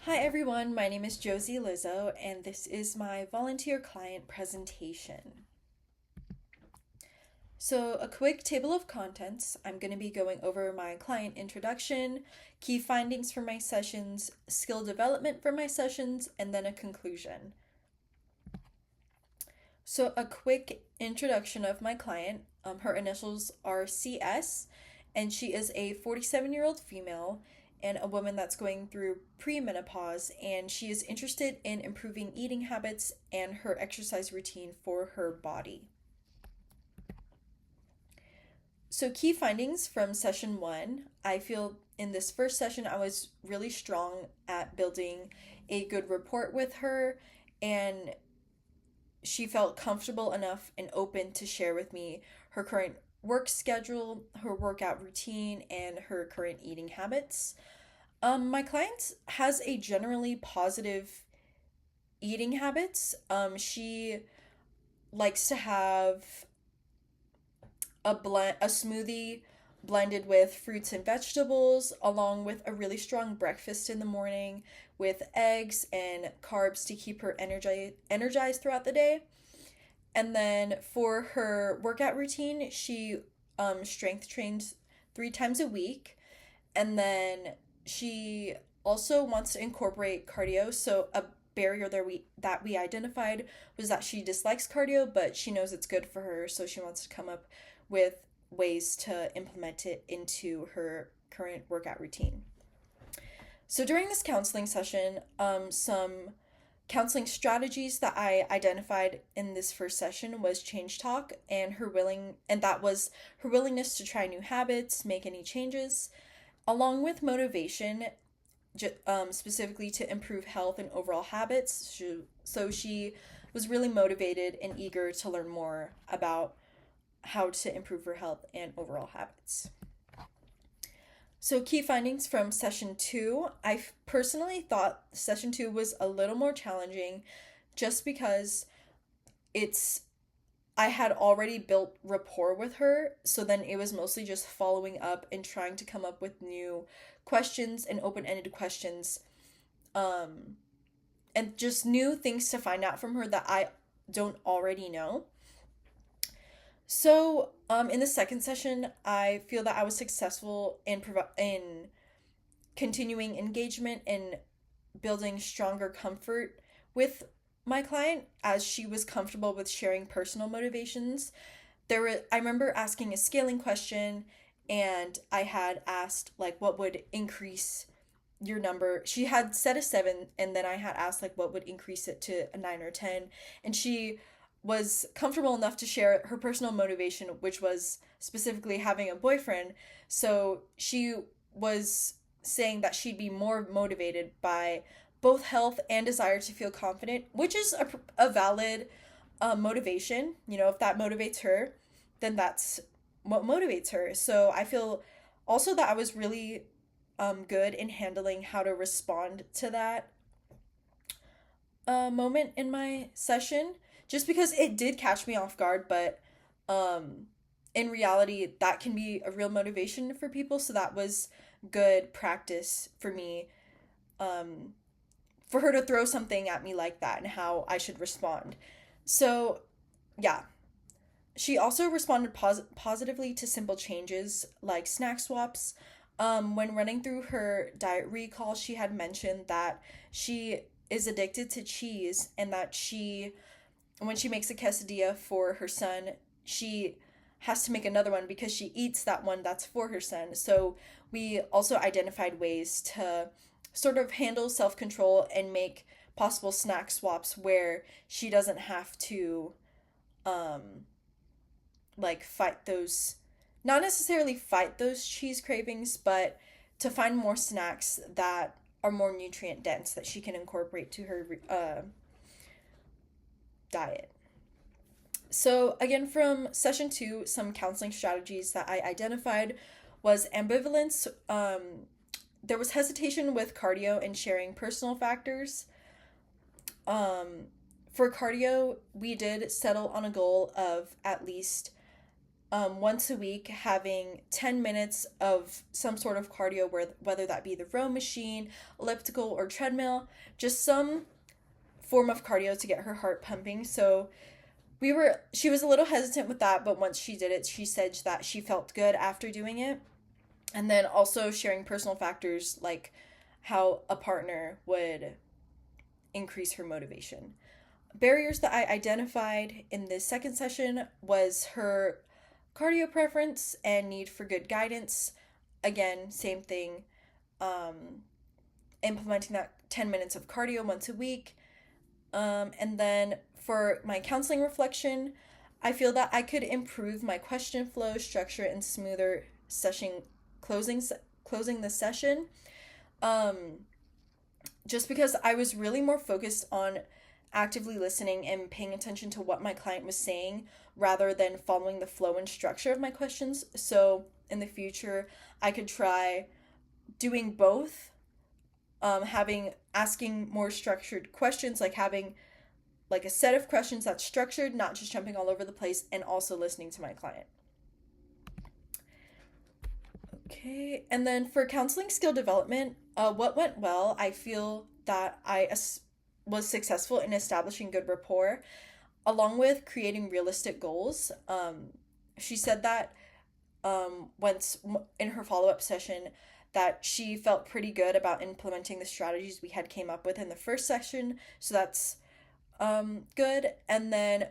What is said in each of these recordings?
Hi everyone, my name is Josie Lizzo, and this is my volunteer client presentation. So, a quick table of contents. I'm going to be going over my client introduction, key findings for my sessions, skill development for my sessions, and then a conclusion. So, a quick introduction of my client. Her initials are CS, and she is a 47-year-old female and a woman that's going through premenopause, and she is interested in improving eating habits and her exercise routine for her body. So, key findings from session one. I feel in this first session, I was really strong at building a good rapport with her, and she felt comfortable enough and open to share with me her current work schedule, her workout routine, and her current eating habits. My client has a generally positive eating habits. She likes to have a smoothie blended with fruits and vegetables, along with a really strong breakfast in the morning with eggs and carbs to keep her energized throughout the day. And then for her workout routine, she strength trains 3 times a week. And then she also wants to incorporate cardio. So a barrier that we identified was that she dislikes cardio, but she knows it's good for her, so she wants to come up with ways to implement it into her current workout routine. So during this counseling session, some counseling strategies that I identified in this first session was change talk and that was her willingness to try new habits, make any changes, along with motivation, specifically to improve health and overall habits. So she was really motivated and eager to learn more about how to improve her health and overall habits. So, key findings from session two. I personally thought session two was a little more challenging just because it's I had already built rapport with her, so then it was mostly just following up and trying to come up with new questions and open ended questions, um, and just new things to find out from her that I don't already know. So, in the second session, I feel that I was successful in continuing engagement and building stronger comfort with my client as she was comfortable with sharing personal motivations. I remember asking a scaling question, and I had asked like what would increase your number. She had said a 7, and then I had asked like what would increase it to a 9 or 10, and she was comfortable enough to share her personal motivation, which was specifically having a boyfriend. So she was saying that she'd be more motivated by both health and desire to feel confident, which is a valid motivation. You know, if that motivates her, then that's what motivates her. So I feel also that I was really good in handling how to respond to that moment in my session, just because it did catch me off guard, but um, in reality, that can be a real motivation for people. So that was good practice for me, um, for her to throw something at me like that and how I should respond. So, yeah. She also responded positively to simple changes like snack swaps. When running through her diet recall, she had mentioned that she is addicted to cheese and that when she makes a quesadilla for her son, she has to make another one because she eats that one that's for her son. So we also identified ways to sort of handle self control and make possible snack swaps where she doesn't have to um like fight those not necessarily fight those cheese cravings, but to find more snacks that are more nutrient dense that she can incorporate to her diet. So, again, from session two, some counseling strategies that I identified was ambivalence. There was hesitation with cardio and sharing personal factors. Um, for cardio, we did settle on a goal of at least once a week having 10 minutes of some sort of cardio, whether that be the row machine, elliptical, or treadmill, just some form of cardio to get her heart pumping. So she was a little hesitant with that, but once she did it, she said that she felt good after doing it. And then also sharing personal factors like how a partner would increase her motivation. Barriers that I identified in this second session was her cardio preference and need for good guidance. Again, same thing. Implementing that 10 minutes of cardio once a week. And then for my counseling reflection, I feel that I could improve my question flow, structure, and smoother session closing the session. Just because I was really more focused on actively listening and paying attention to what my client was saying rather than following the flow and structure of my questions. So in the future, I could try doing both, asking more structured questions, like having like a set of questions that's structured, not just jumping all over the place, and also listening to my client. Okay, and then for counseling skill development, what went well, I feel that was successful in establishing good rapport, along with creating realistic goals. She said that once in her follow-up session that she felt pretty good about implementing the strategies we had came up with in the first session, so that's good. And then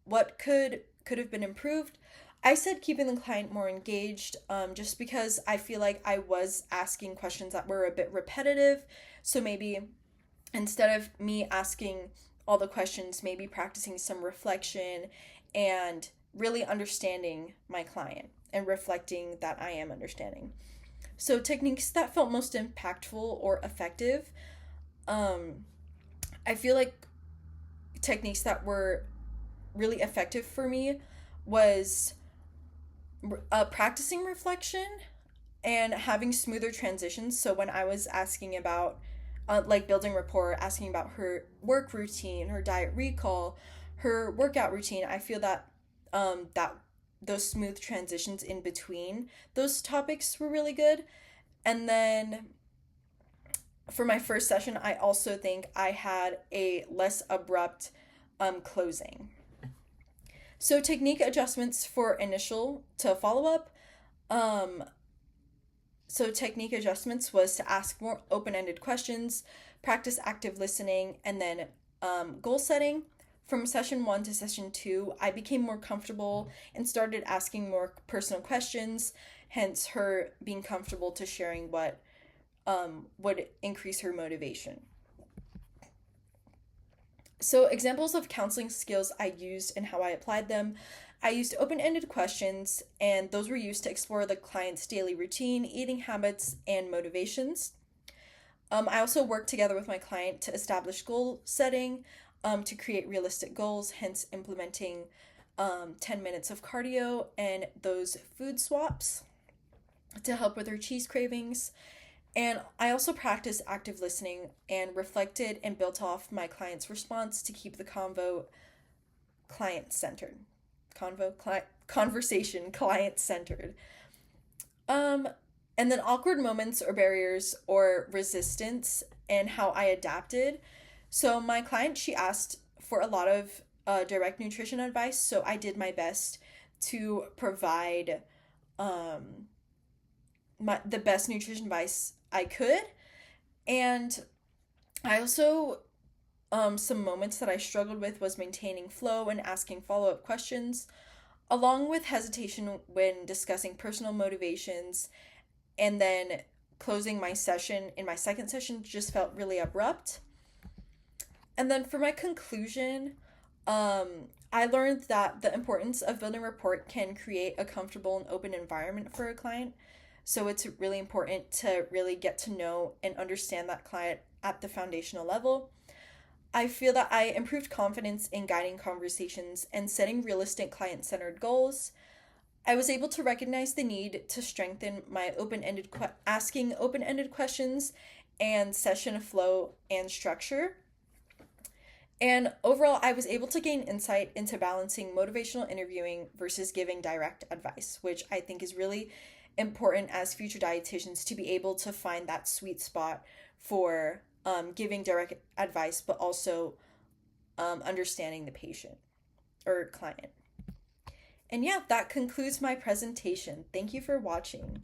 what could have been improved, I said keeping the client more engaged, just because I feel like I was asking questions that were a bit repetitive. So maybe instead of me asking all the questions, maybe practicing some reflection and really understanding my client and reflecting that I am understanding. So techniques that felt most impactful or effective, I feel like techniques that were really effective for me was practicing reflection and having smoother transitions. So when I was asking about like building rapport, asking about her work routine, her diet recall, her workout routine, I feel that that those smooth transitions in between those topics were really good. And then for my first session, I also think I had a less abrupt closing. So technique adjustments for initial to follow up. So technique adjustments was to ask more open-ended questions, practice active listening, and then goal setting. From session 1 to session 2, I became more comfortable and started asking more personal questions, hence her being comfortable to sharing what would increase her motivation. So examples of counseling skills I used and how I applied them. I used open-ended questions, and those were used to explore the client's daily routine, eating habits, and motivations. I also worked together with my client to establish goal setting, to create realistic goals, hence implementing 10 minutes of cardio and those food swaps to help with her cheese cravings. And I also practiced active listening and reflected and built off my client's response to keep the conversation client centered. And then awkward moments or barriers or resistance and how I adapted. So my client, she asked for a lot of direct nutrition advice, so I did my best to provide the best nutrition advice I could. And I also, some moments that I struggled with was maintaining flow and asking follow-up questions, along with hesitation when discussing personal motivations, and then closing my session in my second session just felt really abrupt. And then for my conclusion, I learned that the importance of building rapport can create a comfortable and open environment for a client. So it's really important to really get to know and understand that client at the foundational level. I feel that I improved confidence in guiding conversations and setting realistic client-centered goals. I was able to recognize the need to strengthen my asking open-ended questions and session flow and structure. And overall, I was able to gain insight into balancing motivational interviewing versus giving direct advice, which I think is really important as future dietitians to be able to find that sweet spot for giving direct advice, but also understanding the patient or client. And yeah, that concludes my presentation. Thank you for watching.